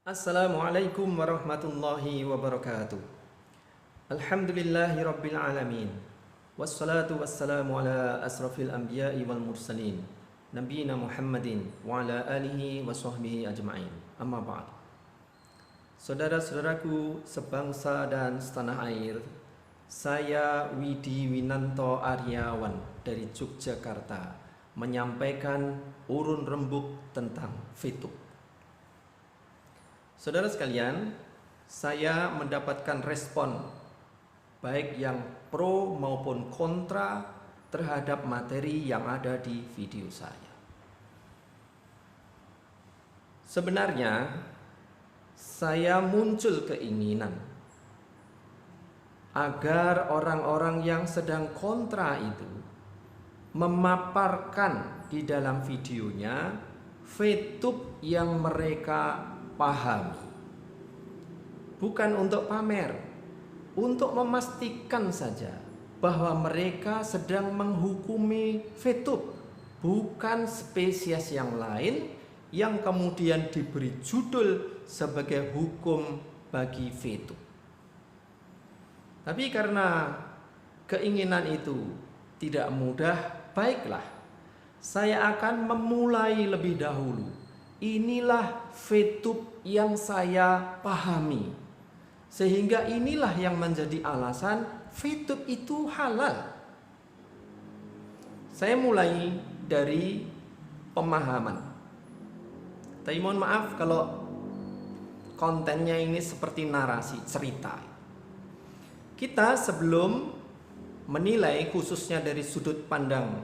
Assalamualaikum warahmatullahi wabarakatuh. Alhamdulillahi rabbil alamin. Wassalatu wassalamu ala asrafil anbiya'i wal mursalin, nabiyina Muhammadin wa ala alihi wa sahbihi ajma'in. Amma ba'd. Saudara-saudaraku sebangsa dan setanah air, saya Widi Winanto Aryawan dari Yogyakarta menyampaikan urun rembuk tentang fitup. Saudara sekalian, saya mendapatkan respon baik yang pro maupun kontra terhadap materi yang ada di video saya. Sebenarnya saya muncul keinginan agar orang-orang yang sedang kontra itu memaparkan di dalam videonya fitup yang mereka pahami, bukan untuk pamer, untuk memastikan saja bahwa mereka sedang menghukumi fitup, bukan spesies yang lain yang kemudian diberi judul sebagai hukum bagi fitup. Tapi karena keinginan itu tidak mudah, baiklah, saya akan memulai lebih dahulu. Inilah fitup yang saya pahami, sehingga inilah yang menjadi alasan fitup itu halal. Saya mulai dari pemahaman. Tapi mohon maaf kalau kontennya ini seperti narasi, cerita. Kita sebelum menilai khususnya dari sudut pandang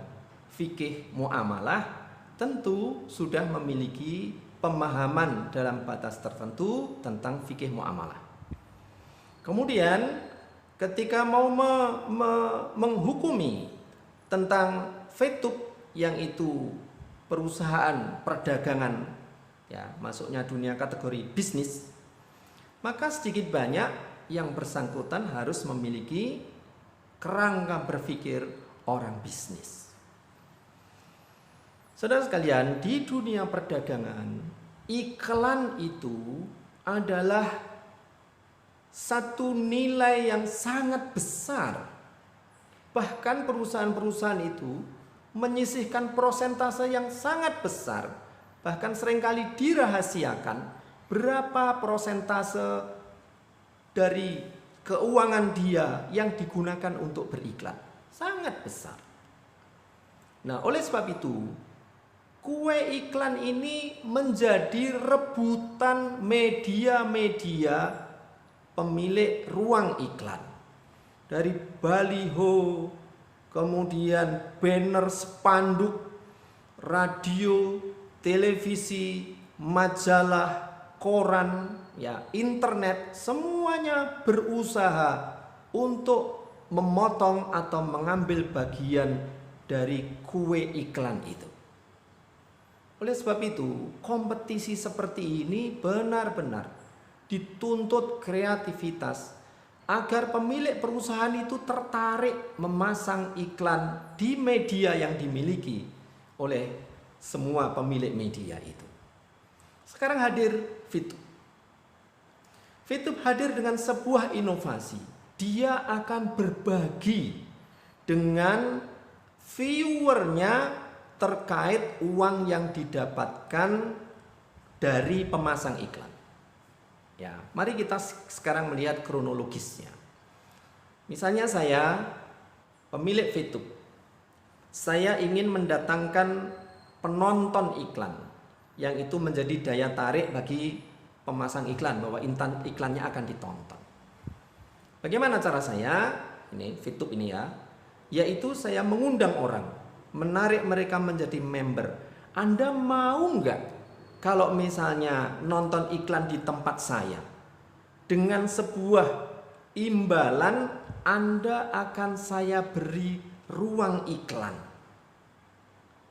fikih muamalah, tentu sudah memiliki pemahaman dalam batas tertentu tentang fikih muamalah. Kemudian ketika mau menghukumi tentang fitup, yang itu perusahaan perdagangan, ya, masuknya dunia kategori bisnis, maka sedikit banyak yang bersangkutan harus memiliki kerangka berpikir orang bisnis. Saudara sekalian, di dunia perdagangan, iklan itu adalah satu nilai yang sangat besar. Bahkan perusahaan-perusahaan itu menyisihkan persentase yang sangat besar. Bahkan seringkali dirahasiakan berapa persentase dari keuangan dia yang digunakan untuk beriklan. Sangat besar. Nah, oleh sebab itu, kue iklan ini menjadi rebutan media-media pemilik ruang iklan. Dari baliho, kemudian banner, spanduk, radio, televisi, majalah, koran, ya, internet, semuanya berusaha untuk memotong atau mengambil bagian dari kue iklan itu. Oleh sebab itu, kompetisi seperti ini benar-benar dituntut kreativitas agar pemilik perusahaan itu tertarik memasang iklan di media yang dimiliki oleh semua pemilik media itu. Sekarang hadir fitup. Fitup hadir dengan sebuah inovasi. Dia akan berbagi dengan viewernya terkait uang yang didapatkan dari pemasang iklan. Ya, mari kita sekarang melihat kronologisnya. Misalnya saya pemilik fitup. Saya ingin mendatangkan penonton iklan yang itu menjadi daya tarik bagi pemasang iklan bahwa iklannya akan ditonton. Bagaimana cara saya? Ini fitup ini ya. Yaitu saya mengundang orang, menarik mereka menjadi member. Anda mau nggak kalau misalnya nonton iklan di tempat saya? Dengan sebuah imbalan, Anda akan saya beri ruang iklan.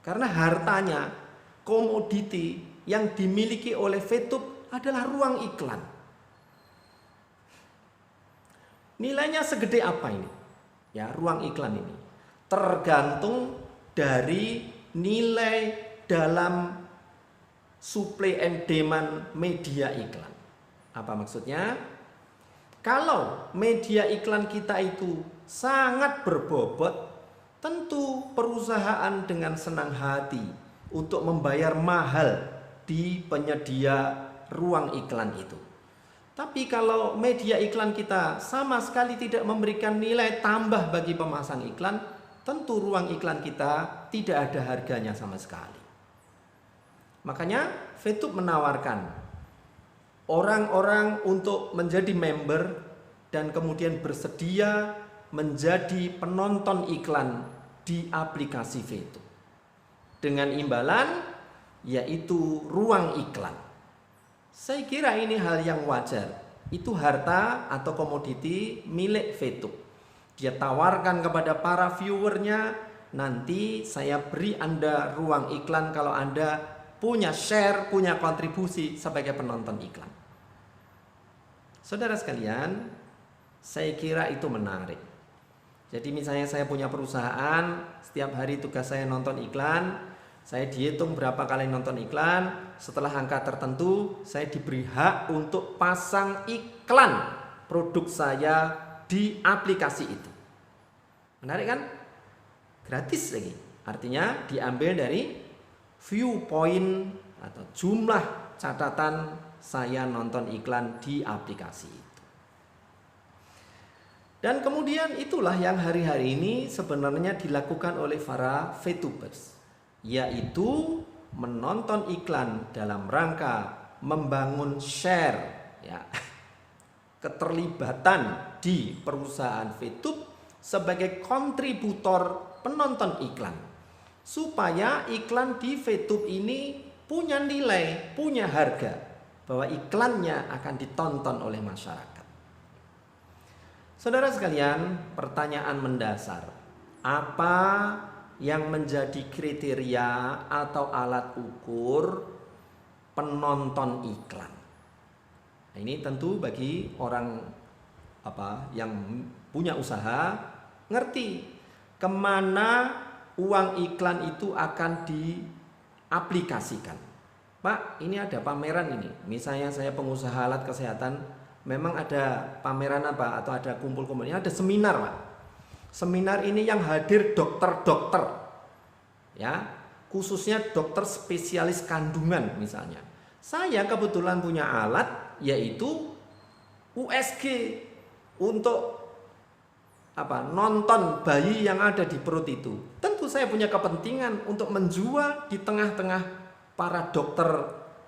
Karena hartanya, komoditi yang dimiliki oleh fitup adalah ruang iklan. Nilainya segede apa ini? Ya, ruang iklan ini tergantung dari nilai dalam supply and demand media iklan. Apa maksudnya? Kalau media iklan kita itu sangat berbobot, tentu perusahaan dengan senang hati untuk membayar mahal di penyedia ruang iklan itu. Tapi kalau media iklan kita sama sekali tidak memberikan nilai tambah bagi pemasang iklan, tentu ruang iklan kita tidak ada harganya sama sekali. Makanya VTube menawarkan orang-orang untuk menjadi member dan kemudian bersedia menjadi penonton iklan di aplikasi VTube dengan imbalan yaitu ruang iklan. Saya kira ini hal yang wajar. Itu harta atau komoditi milik VTube. Dia tawarkan kepada para viewernya, nanti saya beri Anda ruang iklan kalau Anda punya share, punya kontribusi sebagai penonton iklan. Saudara sekalian, saya kira itu menarik. Jadi misalnya saya punya perusahaan, setiap hari tugas saya nonton iklan, saya dihitung berapa kali nonton iklan, setelah angka tertentu saya diberi hak untuk pasang iklan produk saya di aplikasi itu. Menarik kan? Gratis lagi. Artinya diambil dari viewpoint atau jumlah catatan saya nonton iklan di aplikasi itu. Dan kemudian itulah yang hari-hari ini sebenarnya dilakukan oleh para VTubers, yaitu menonton iklan dalam rangka membangun share, ya, keterlibatan di perusahaan VTube sebagai kontributor penonton iklan, supaya iklan di VTube ini punya nilai, punya harga, bahwa iklannya akan ditonton oleh masyarakat. Saudara sekalian, pertanyaan mendasar, apa yang menjadi kriteria atau alat ukur penonton iklan? Nah, ini tentu bagi orang yang punya usaha ngerti kemana uang iklan itu akan diaplikasikan. Pak, ini ada pameran ini. Misalnya saya pengusaha alat kesehatan, memang ada pameran apa atau ada kumpul-kumpul, ini ada seminar, Pak. Seminar ini yang hadir dokter-dokter, ya, khususnya dokter spesialis kandungan misalnya. Saya kebetulan punya alat yaitu USG untuk nonton bayi yang ada di perut itu. Tentu saya punya kepentingan untuk menjual di tengah-tengah para dokter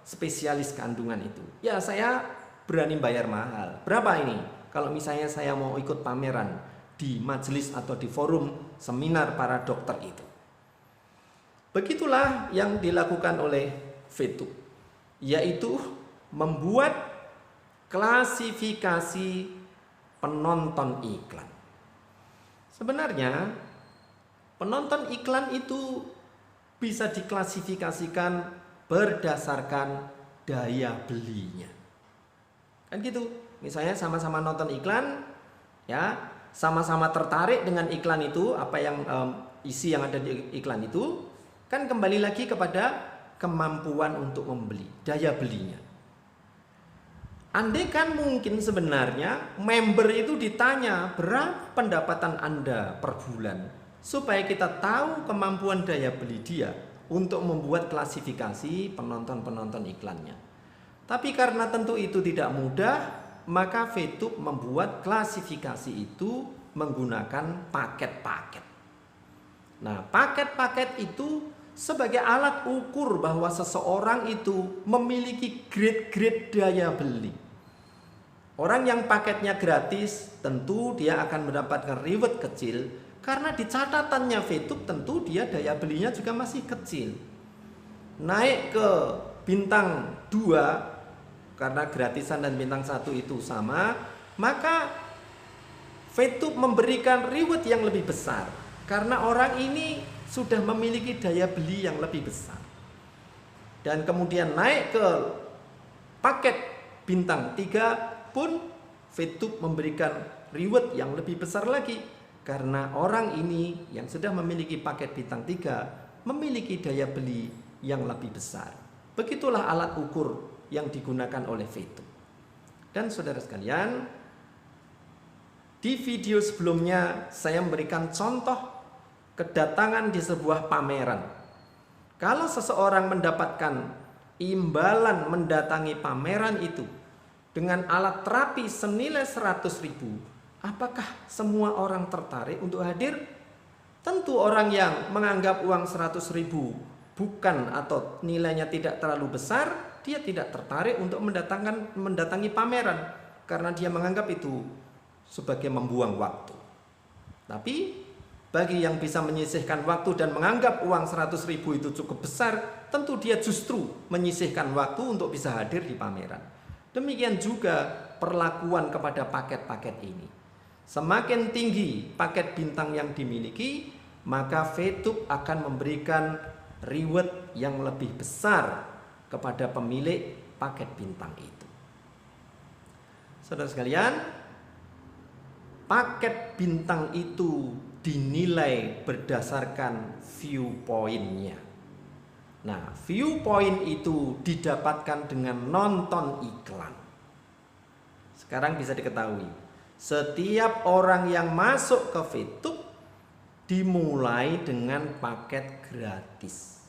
spesialis kandungan itu. Ya, saya berani bayar mahal. Berapa ini? Kalau misalnya saya mau ikut pameran di majelis atau di forum seminar para dokter itu. Begitulah yang dilakukan oleh VTube, yaitu membuat klasifikasi penonton iklan. Sebenarnya penonton iklan itu bisa diklasifikasikan berdasarkan daya belinya. Kan gitu. Misalnya sama-sama nonton iklan, ya, sama-sama tertarik dengan iklan itu, apa yang isi yang ada di iklan itu, kan kembali lagi kepada kemampuan untuk membeli, daya belinya. Andai kan mungkin sebenarnya member itu ditanya berapa pendapatan Anda per bulan, supaya kita tahu kemampuan daya beli dia untuk membuat klasifikasi penonton-penonton iklannya. Tapi karena tentu itu tidak mudah, maka VTube membuat klasifikasi itu menggunakan paket-paket. Nah, paket-paket itu sebagai alat ukur bahwa seseorang itu memiliki grade-grade daya beli. Orang yang paketnya gratis tentu dia akan mendapatkan reward kecil, karena di catatannya VTube tentu dia daya belinya juga masih kecil. Naik ke bintang 2 karena gratisan dan bintang 1 itu sama, maka VTube memberikan reward yang lebih besar karena orang ini sudah memiliki daya beli yang lebih besar. Dan kemudian naik ke paket bintang 3 pun VTube memberikan reward yang lebih besar lagi karena orang ini yang sudah memiliki paket bintang 3 memiliki daya beli yang lebih besar. Begitulah alat ukur yang digunakan oleh VTube. Dan saudara sekalian, di video sebelumnya saya memberikan contoh kedatangan di sebuah pameran. Kalau seseorang mendapatkan imbalan mendatangi pameran itu dengan alat terapi senilai 100.000, apakah semua orang tertarik untuk hadir? Tentu orang yang menganggap uang 100.000 bukan atau nilainya tidak terlalu besar, dia tidak tertarik untuk mendatangi pameran karena dia menganggap itu sebagai membuang waktu. Tapi bagi yang bisa menyisihkan waktu dan menganggap uang 100.000 itu cukup besar, tentu dia justru menyisihkan waktu untuk bisa hadir di pameran. Demikian juga perlakuan kepada paket-paket ini. Semakin tinggi paket bintang yang dimiliki, maka VTube akan memberikan reward yang lebih besar kepada pemilik paket bintang itu. Saudara sekalian, paket bintang itu dinilai berdasarkan viewpoint-nya. Nah, viewpoint itu didapatkan dengan nonton iklan. Sekarang bisa diketahui, setiap orang yang masuk ke VTube dimulai dengan paket gratis.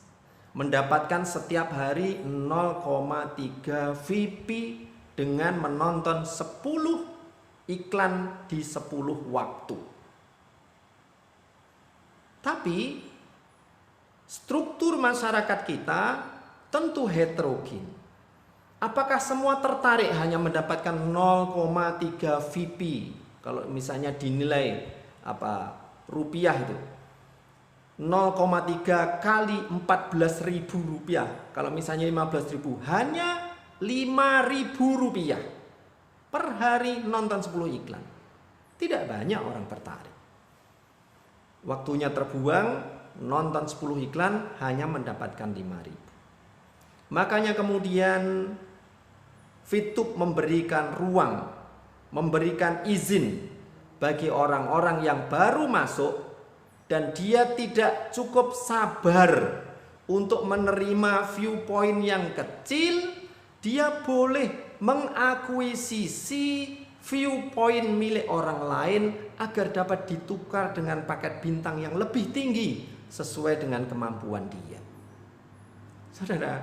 Mendapatkan setiap hari 0,3 VP dengan menonton 10 iklan di 10 waktu. Tapi struktur masyarakat kita tentu heterogen. Apakah semua tertarik hanya mendapatkan 0,3 VP? Kalau misalnya dinilai rupiah itu 0,3 kali 14.000 rupiah. Kalau misalnya 15.000, hanya 5.000 rupiah per hari nonton 10 iklan. Tidak banyak orang tertarik. Waktunya terbuang, nonton 10 iklan hanya mendapatkan 5.000. Makanya kemudian VTube memberikan ruang, memberikan izin bagi orang-orang yang baru masuk dan dia tidak cukup sabar untuk menerima viewpoint yang kecil, dia boleh mengakuisisi viewpoint milik orang lain agar dapat ditukar dengan paket bintang yang lebih tinggi sesuai dengan kemampuan dia. Saudara,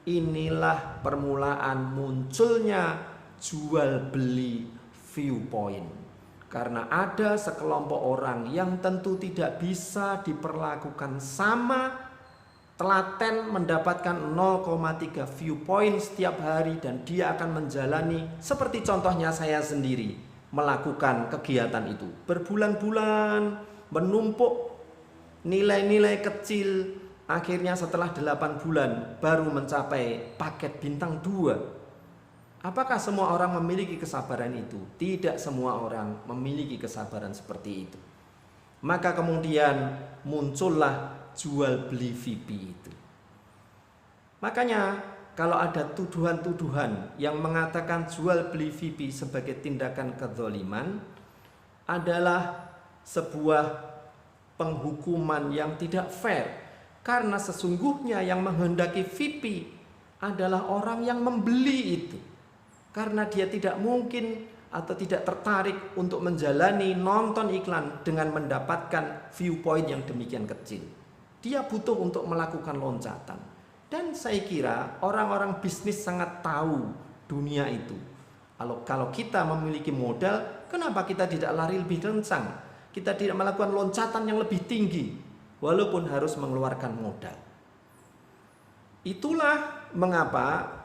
inilah permulaan munculnya jual beli viewpoint. Karena ada sekelompok orang yang tentu tidak bisa diperlakukan sama, telaten mendapatkan 0,3 viewpoint setiap hari dan dia akan menjalani seperti contohnya saya sendiri melakukan kegiatan itu berbulan-bulan, menumpuk nilai-nilai kecil, akhirnya setelah 8 bulan baru mencapai paket bintang 2. Apakah semua orang memiliki kesabaran itu? Tidak semua orang memiliki kesabaran seperti itu. Maka kemudian muncullah jual beli VP itu. Makanya kalau ada tuduhan-tuduhan yang mengatakan jual beli VP sebagai tindakan kezaliman adalah sebuah penghukuman yang tidak fair. Karena sesungguhnya yang menghendaki VP adalah orang yang membeli itu. Karena dia tidak mungkin atau tidak tertarik untuk menjalani nonton iklan dengan mendapatkan viewpoint yang demikian kecil. Dia butuh untuk melakukan loncatan. Dan saya kira orang-orang bisnis sangat tahu dunia itu. Kalau kita memiliki modal, kenapa kita tidak lari lebih kencang? Kita tidak melakukan loncatan yang lebih tinggi, walaupun harus mengeluarkan modal. Itulah mengapa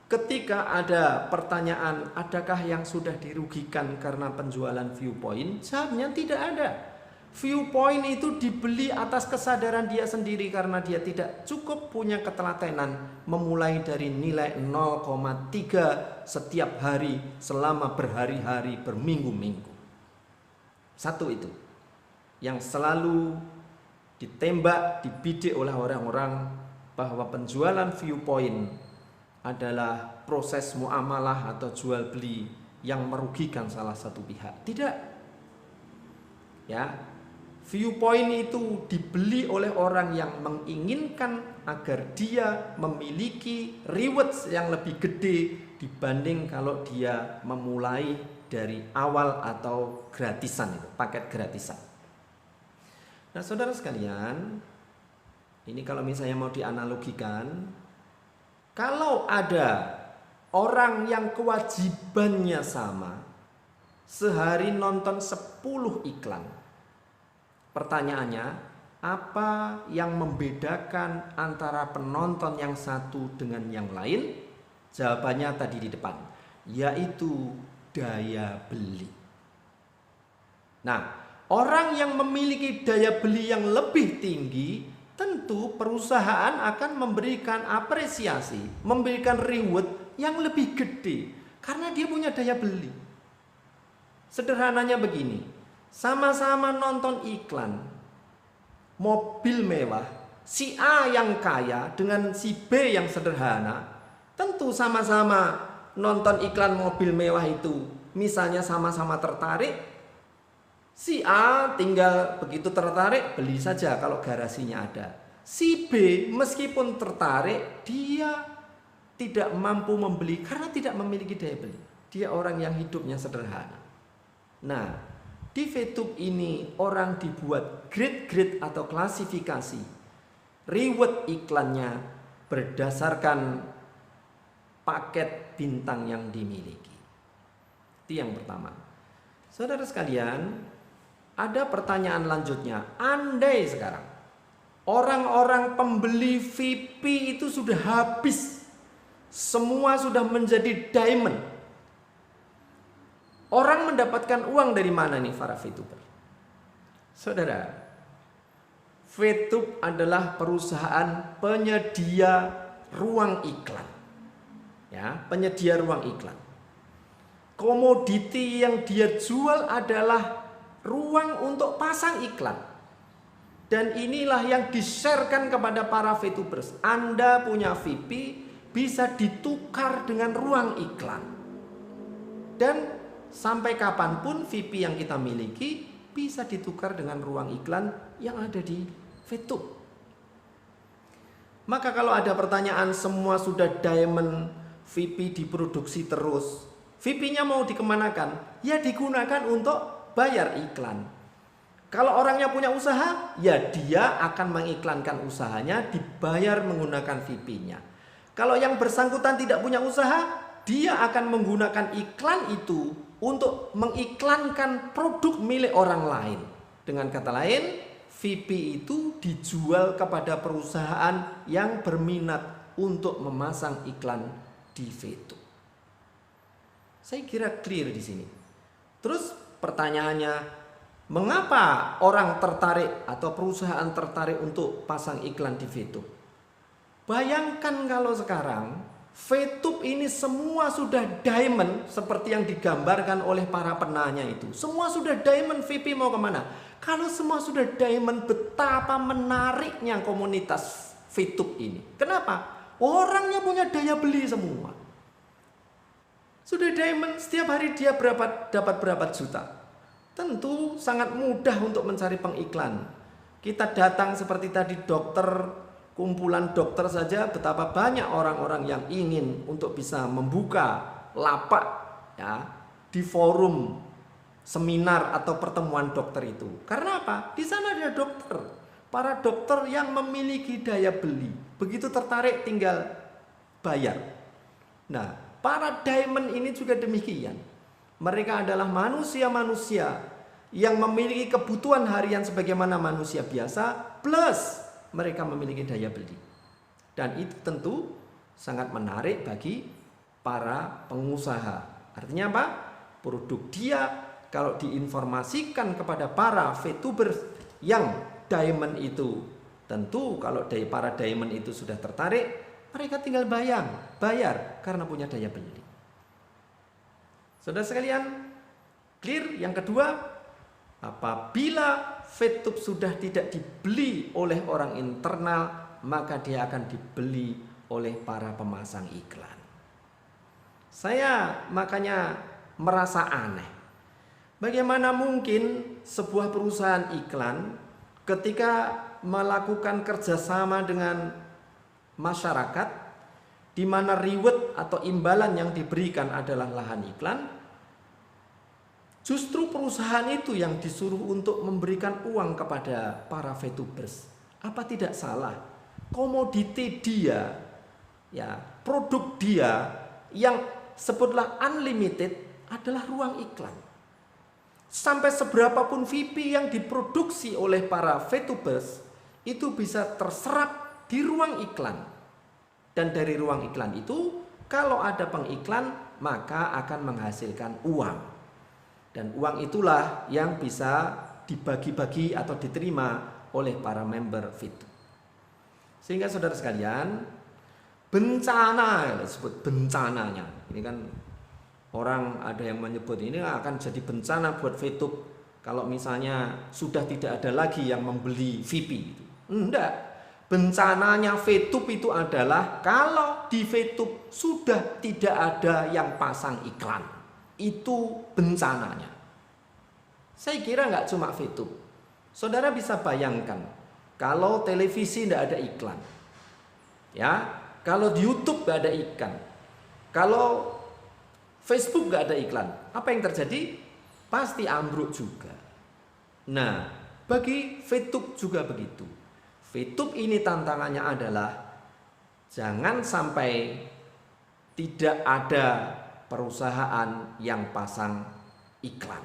ketika ada pertanyaan, adakah yang sudah dirugikan karena penjualan viewpoint? Jawabnya tidak ada. Viewpoint itu dibeli atas kesadaran dia sendiri karena dia tidak cukup punya ketelatenan memulai dari nilai 0,3 setiap hari selama berhari-hari, berminggu-minggu. Satu itu yang selalu ditembak, dibidik oleh orang-orang bahwa penjualan viewpoint adalah proses muamalah atau jual beli yang merugikan salah satu pihak. Tidak. Ya. Viewpoint itu dibeli oleh orang yang menginginkan agar dia memiliki rewards yang lebih gede dibanding kalau dia memulai dari awal atau gratisan, itu paket gratisan. Nah, saudara sekalian, ini kalau misalnya mau dianalogikan, kalau ada orang yang kewajibannya sama, sehari nonton 10 iklan. Pertanyaannya, apa yang membedakan antara penonton yang satu dengan yang lain? Jawabannya tadi di depan, yaitu daya beli. Nah, orang yang memiliki daya beli yang lebih tinggi, tentu perusahaan akan memberikan apresiasi, memberikan reward yang lebih gede karena dia punya daya beli. Sederhananya begini, sama-sama nonton iklan mobil mewah, si A yang kaya dengan si B yang sederhana, tentu sama-sama nonton iklan mobil mewah itu, misalnya sama-sama tertarik, si A tinggal begitu tertarik beli saja kalau garasinya ada. Si B meskipun tertarik, dia tidak mampu membeli karena tidak memiliki daya beli. Dia orang yang hidupnya sederhana. Nah, di VTube ini orang dibuat grade-grade atau klasifikasi reward iklannya berdasarkan paket bintang yang dimiliki. Itu yang pertama. Saudara sekalian, ada pertanyaan lanjutnya. Andai sekarang orang-orang pembeli VIP itu sudah habis, semua sudah menjadi diamond, orang mendapatkan uang dari mana nih para VTuber? Saudara, VTube adalah perusahaan penyedia ruang iklan. Ya, penyedia ruang iklan. Komoditi yang dia jual adalah ruang untuk pasang iklan. Dan inilah yang di-sharekan kepada para VTubers. Anda punya VIP bisa ditukar dengan ruang iklan. Dan sampai kapanpun VIP yang kita miliki bisa ditukar dengan ruang iklan yang ada di VTube. Maka kalau ada pertanyaan semua sudah diamond, VIP diproduksi terus, VIP-nya mau dikemanakan? Ya digunakan untuk bayar iklan. Kalau orangnya punya usaha, ya dia akan mengiklankan usahanya dibayar menggunakan VIP-nya. Kalau yang bersangkutan tidak punya usaha, dia akan menggunakan iklan itu untuk mengiklankan produk milik orang lain. Dengan kata lain, VIP itu dijual kepada perusahaan yang berminat untuk memasang iklan di VTube. Saya kira clear di sini. Terus pertanyaannya, mengapa orang tertarik atau perusahaan tertarik untuk pasang iklan di VTube? Bayangkan kalau sekarang VTube ini semua sudah diamond seperti yang digambarkan oleh para penanya itu. Semua sudah diamond, VIP mau kemana? Kalau semua sudah diamond, betapa menariknya komunitas VTube ini. Kenapa? Orangnya punya daya beli semua. Sudah diamond, setiap hari dia dapat berapa juta. Tentu sangat mudah untuk mencari pengiklan. Kita datang seperti tadi dokter, kumpulan dokter saja, betapa banyak orang-orang yang ingin untuk bisa membuka lapak ya di forum seminar atau pertemuan dokter itu. Karena apa? Di sana ada dokter, para dokter yang memiliki daya beli. Begitu tertarik tinggal bayar. Nah, para diamond ini juga demikian. Mereka adalah manusia-manusia yang memiliki kebutuhan harian sebagaimana manusia biasa, plus mereka memiliki daya beli. Dan itu tentu sangat menarik bagi para pengusaha. Artinya apa? Produk dia kalau diinformasikan kepada para VTubers yang diamond itu, tentu kalau para diamond itu sudah tertarik, mereka tinggal bayar karena punya daya beli. Saudara sekalian, clear? Yang kedua, apabila VTube sudah tidak dibeli oleh orang internal, maka dia akan dibeli oleh para pemasang iklan. Saya makanya merasa aneh. Bagaimana mungkin sebuah perusahaan iklan ketika melakukan kerjasama dengan masyarakat di mana reward atau imbalan yang diberikan adalah lahan iklan, justru perusahaan itu yang disuruh untuk memberikan uang kepada para VTubers. Apa tidak salah? Komoditi dia, ya, produk dia yang sebutlah unlimited adalah ruang iklan. Sampai seberapapun VIP yang diproduksi oleh para VTubers itu bisa terserap di ruang iklan. Dan dari ruang iklan itu, kalau ada pengiklan, maka akan menghasilkan uang. Dan uang itulah yang bisa dibagi-bagi atau diterima oleh para member VTube. Sehingga saudara sekalian, bencana, disebut bencananya. Ini kan orang ada yang menyebut ini akan jadi bencana buat VTube kalau misalnya sudah tidak ada lagi yang membeli VIP. Enggak. Bencananya VTube itu adalah kalau di VTube sudah tidak ada yang pasang iklan. Itu bencananya. Saya kira nggak cuma VTube. Saudara bisa bayangkan kalau televisi tidak ada iklan. Ya, kalau di YouTube nggak ada iklan. Kalau Facebook nggak ada iklan. Apa yang terjadi? Pasti ambruk juga. Nah, bagi VTube juga begitu. VTube ini tantangannya adalah jangan sampai tidak ada perusahaan yang pasang iklan,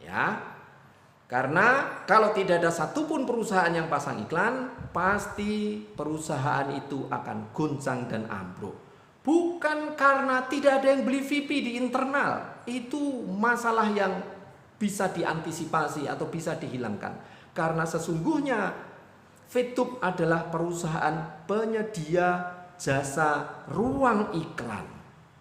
ya. Karena kalau tidak ada satupun perusahaan yang pasang iklan, pasti perusahaan itu akan goncang dan ambruk. Bukan karena tidak ada yang beli VIP di internal, itu masalah yang bisa diantisipasi atau bisa dihilangkan. Karena sesungguhnya VTube adalah perusahaan penyedia jasa ruang iklan,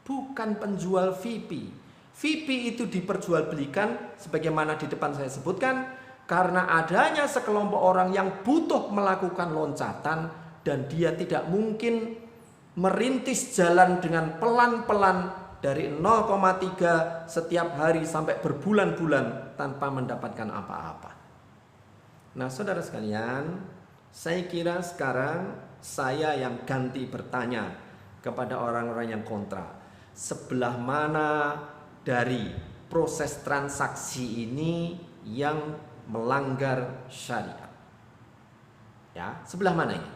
bukan penjual VIP. VIP itu diperjualbelikan sebagaimana di depan saya sebutkan karena adanya sekelompok orang yang butuh melakukan loncatan dan dia tidak mungkin merintis jalan dengan pelan-pelan dari 0,3 setiap hari sampai berbulan-bulan tanpa mendapatkan apa-apa. Nah, saudara sekalian, saya kira sekarang saya yang ganti bertanya kepada orang-orang yang kontra. Sebelah mana dari proses transaksi ini yang melanggar syariat? Ya, sebelah mana ini?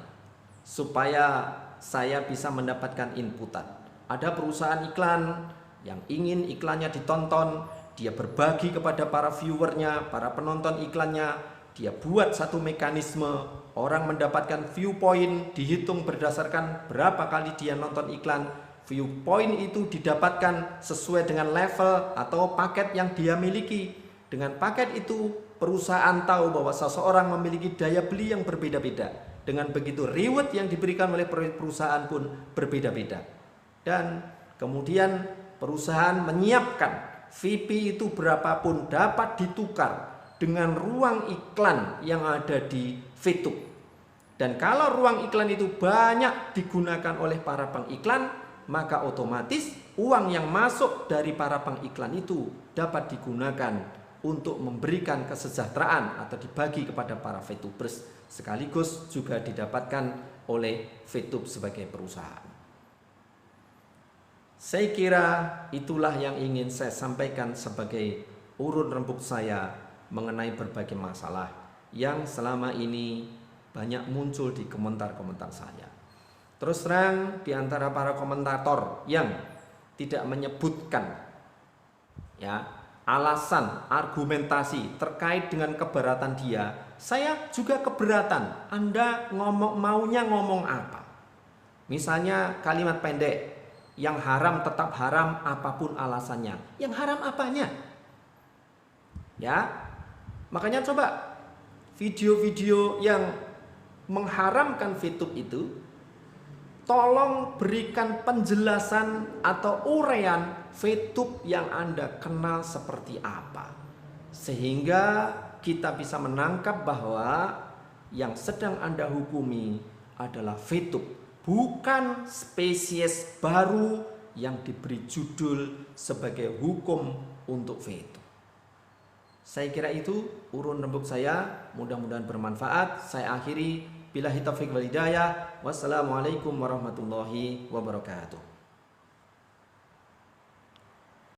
Supaya saya bisa mendapatkan inputan. Ada perusahaan iklan yang ingin iklannya ditonton, dia berbagi kepada para viewernya, para penonton iklannya. Dia buat satu mekanisme, orang mendapatkan viewpoint, dihitung berdasarkan berapa kali dia nonton iklan. Viewpoint itu didapatkan sesuai dengan level atau paket yang dia miliki. Dengan paket itu, perusahaan tahu bahwa seseorang memiliki daya beli yang berbeda-beda. Dengan begitu, reward yang diberikan oleh perusahaan pun berbeda-beda. Dan kemudian perusahaan menyiapkan VIP itu berapapun dapat ditukar dengan ruang iklan yang ada di VTube. Dan kalau ruang iklan itu banyak digunakan oleh para pengiklan, maka otomatis uang yang masuk dari para pengiklan itu dapat digunakan untuk memberikan kesejahteraan atau dibagi kepada para VTubers, sekaligus juga didapatkan oleh VTube sebagai perusahaan. Saya kira itulah yang ingin saya sampaikan sebagai urun rembuk saya mengenai berbagai masalah yang selama ini banyak muncul di komentar-komentar saya. Terus terang, di antara para komentator yang tidak menyebutkan ya alasan, argumentasi terkait dengan keberatan dia, saya juga keberatan. Anda maunya ngomong apa? Misalnya kalimat pendek, yang haram tetap haram apapun alasannya. Yang haram apanya? Ya, makanya coba video-video yang mengharamkan VTube itu, tolong berikan penjelasan atau uraian VTube yang Anda kenal seperti apa, sehingga kita bisa menangkap bahwa yang sedang Anda hukumi adalah VTube, bukan spesies baru yang diberi judul sebagai hukum untuk VTube. Saya kira itu urun rembuk saya, mudah-mudahan bermanfaat. Saya akhiri, Billahi taufiq wal hidayah. Wassalamualaikum warahmatullahi wabarakatuh.